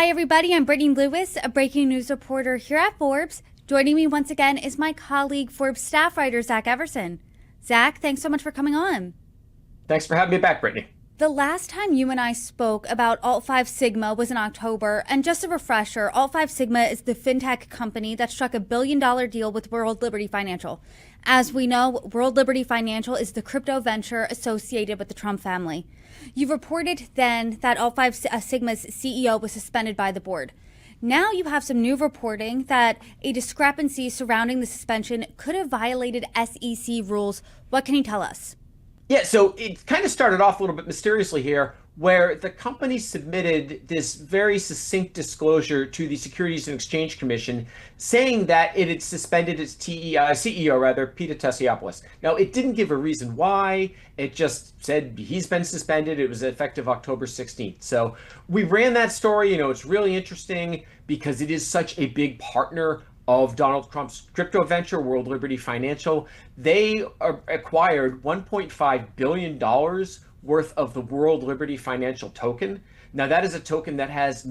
Hi, everybody. I'm Brittany Lewis, a breaking news reporter here at Forbes. Joining me once again is my colleague, Forbes staff writer, Zach Everson. Zach, thanks so much for coming on. Thanks for having me back, Brittany. The last time you and I spoke about Alt 5 Sigma was in October, and just a refresher, Alt 5 Sigma is the fintech company that struck a billion-dollar deal with World Liberty Financial. As we know, World Liberty Financial is the crypto venture associated with the Trump family. You reported then that Alt 5 Sigma's CEO was suspended by the board. Now you have some new reporting that a discrepancy surrounding the suspension could have violated SEC rules. What can you tell us? Yeah, so it kind of started off a little bit mysteriously here, where the company submitted this very succinct disclosure to the Securities and Exchange Commission saying that it had suspended its CEO, Peter Tessiopoulos. Now, it didn't give a reason why. It just said he's been suspended. It was effective October 16th. So we ran that story. It's really interesting because it is such a big partner of Donald Trump's crypto venture, World Liberty Financial. They acquired $1.5 billion worth of the World Liberty Financial token. Now, that is a token that has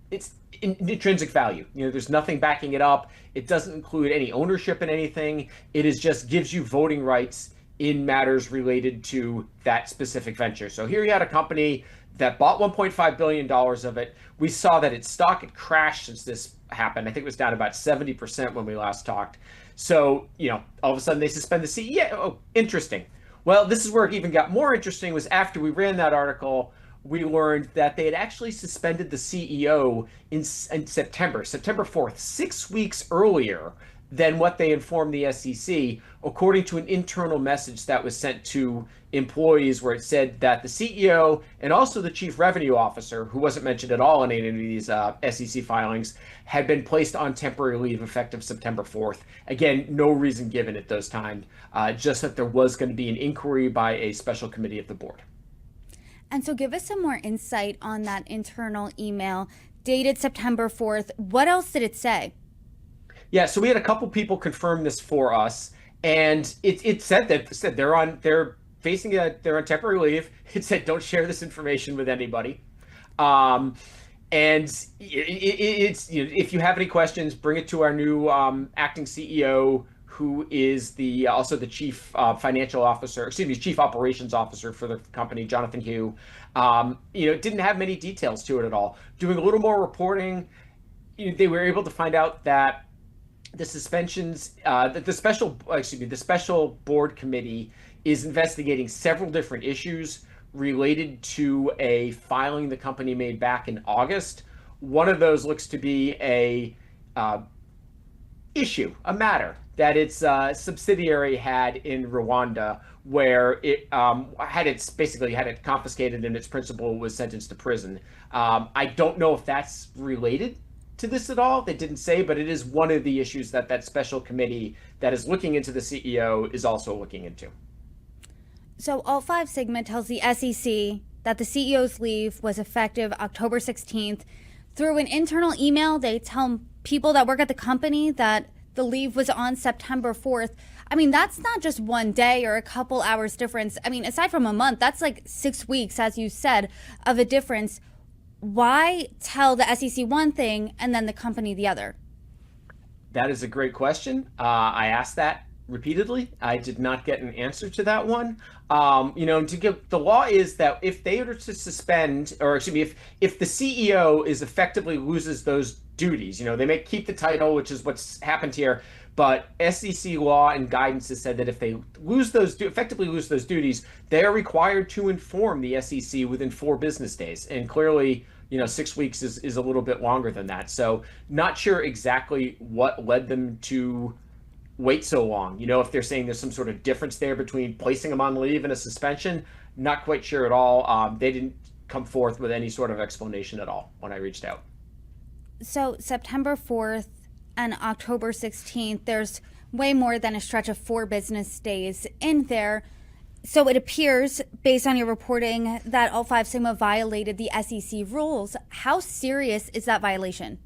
it's intrinsic value. There's nothing backing it up. It doesn't include any ownership in anything. It is just gives you voting rights in matters related to that specific venture. So here you had a company that bought $1.5 billion of it. We saw that its stock had crashed since this happened. I think it was down about 70% when we last talked. So, all of a sudden they suspend the CEO. Oh, interesting. Well, this is where it even got more interesting was after we ran that article, we learned that they had actually suspended the CEO in September 4th, 6 weeks earlier than what they informed the SEC, according to an internal message that was sent to employees where it said that the CEO and also the chief revenue officer, who wasn't mentioned at all in any of these SEC filings, had been placed on temporary leave effective September 4th. Again, no reason given at those times, just that there was going to be an inquiry by a special committee of the board. And so give us some more insight on that internal email dated September 4th. What else did it say? Yeah, so we had a couple people confirm this for us, and it said that they're on temporary leave. It said don't share this information with anybody, and it's if you have any questions, bring it to our new acting CEO, who is also the chief financial officer, chief operations officer for the company, Jonathan Hugh. Didn't have many details to it at all. Doing a little more reporting, they were able to find out that the suspensions, the special board committee is investigating several different issues related to a filing the company made back in August. One of those looks to be a matter that its subsidiary had in Rwanda, where it had it confiscated and its principal was sentenced to prison. I don't know if that's related to this at all. They didn't say, but it is one of the issues that special committee that is looking into the CEO is also looking into. So Alt 5 Sigma tells the SEC that the CEO's leave was effective October 16th. Through an internal email, they tell people that work at the company that the leave was on September 4th. I mean, that's not just one day or a couple hours difference. I mean, aside from a month, that's like 6 weeks, as you said, of a difference. Why tell the SEC one thing and then the company the other? That is a great question. I asked that repeatedly. I did not get an answer to that one. The law is that if they were to suspend, or excuse me, if the CEO is effectively loses those duties, they may keep the title, which is what's happened here. But SEC law and guidance has said that if they effectively lose those duties, they are required to inform the SEC within 4 business days. And clearly, 6 weeks is a little bit longer than that. So not sure exactly what led them to wait so long. If they're saying there's some sort of difference there between placing them on leave and a suspension, not quite sure at all. They didn't come forth with any sort of explanation at all when I reached out. So September 4th and October 16th, there's way more than a stretch of 4 business days in there. So it appears, based on your reporting, that Alt 5 Sigma violated the SEC rules. How serious is that violation?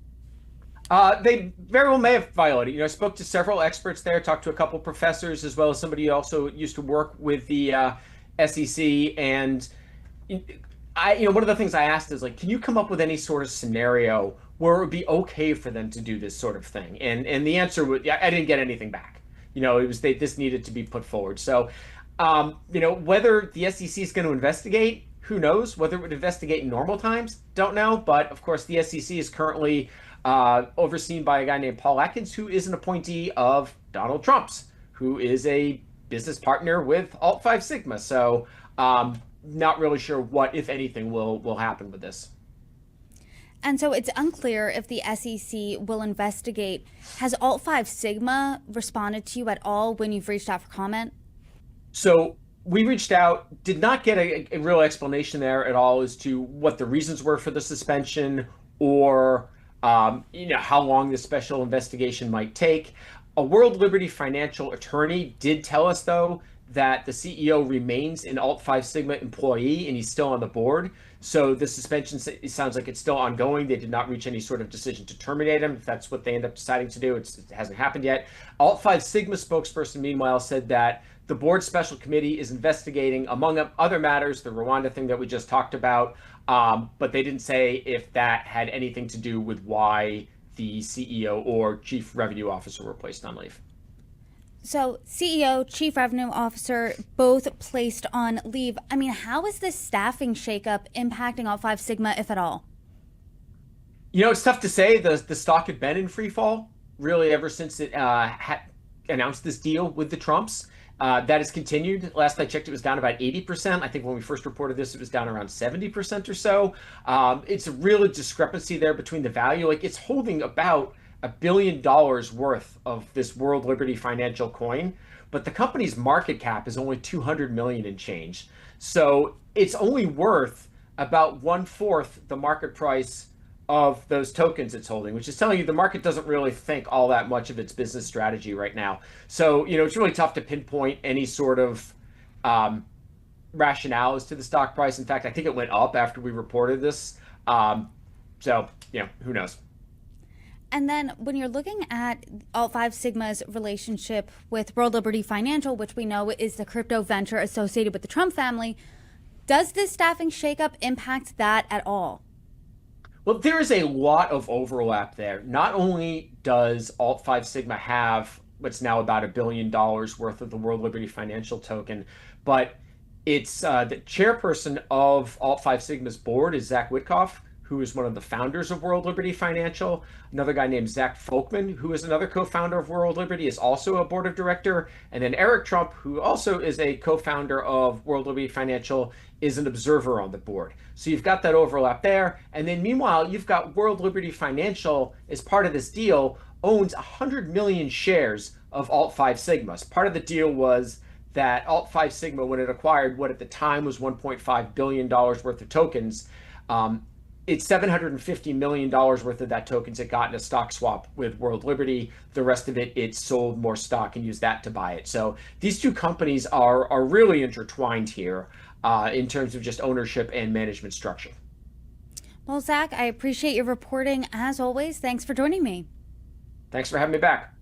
They very well may have violated. I spoke to several experts there, talked to a couple professors, as well as somebody who also used to work with the SEC. And one of the things I asked is like, can you come up with any sort of scenario where it would be okay for them to do this sort of thing? And the answer was, yeah, I didn't get anything back. It was this needed to be put forward. So, whether the SEC is going to investigate, who knows? Whether it would investigate in normal times, don't know. But of course, the SEC is currently overseen by a guy named Paul Atkins, who is an appointee of Donald Trump's, who is a business partner with Alt 5 Sigma. So, not really sure what, if anything, will happen with this. And so it's unclear if the SEC will investigate. Has Alt 5 Sigma responded to you at all when you've reached out for comment? So we reached out, did not get a real explanation there at all as to what the reasons were for the suspension or how long this special investigation might take. A World Liberty Financial attorney did tell us, though, that the CEO remains an Alt 5 Sigma employee and he's still on the board. So the suspension, it sounds like it's still ongoing. They did not reach any sort of decision to terminate him. If that's what they end up deciding to do, it hasn't happened yet. Alt 5 Sigma spokesperson, meanwhile, said that the board special committee is investigating, among other matters, the Rwanda thing that we just talked about. But they didn't say if that had anything to do with why the CEO or chief revenue officer were placed on leave. So, CEO, Chief Revenue Officer, both placed on leave. I mean, how is this staffing shakeup impacting Alt 5 Sigma, if at all? It's tough to say. The stock had been in free fall really ever since it had announced this deal with the Trumps. That has continued. Last I checked, it was down about 80%. I think when we first reported this, it was down around 70% or so. It's a real discrepancy there between the value. Like, it's holding about $1 billion worth of this World Liberty Financial coin, but the company's market cap is only 200 million and change. So it's only worth about 1/4 the market price of those tokens it's holding, which is telling you the market doesn't really think all that much of its business strategy right now. So, it's really tough to pinpoint any sort of rationale as to the stock price. In fact, I think it went up after we reported this. So, who knows? And then when you're looking at Alt 5 Sigma's relationship with World Liberty Financial, which we know is the crypto venture associated with the Trump family, does this staffing shakeup impact that at all? Well, there is a lot of overlap there. Not only does Alt 5 Sigma have what's now about $1 billion worth of the World Liberty Financial token, but it's the chairperson of Alt 5 Sigma's board is Zach Witkoff, who is one of the founders of World Liberty Financial. Another guy named Zach Folkman, who is another co-founder of World Liberty, is also a board of director. And then Eric Trump, who also is a co-founder of World Liberty Financial, is an observer on the board. So you've got that overlap there. And then meanwhile, you've got World Liberty Financial, as part of this deal, owns 100 million shares of Alt 5 Sigma. Part of the deal was that Alt 5 Sigma, when it acquired what at the time was $1.5 billion worth of tokens, it's $750 million worth of that tokens it got in a stock swap with World Liberty. The rest of it sold more stock and used that to buy it. So these two companies are really intertwined here in terms of just ownership and management structure. Well, Zach, I appreciate your reporting as always. Thanks for joining me. Thanks for having me back.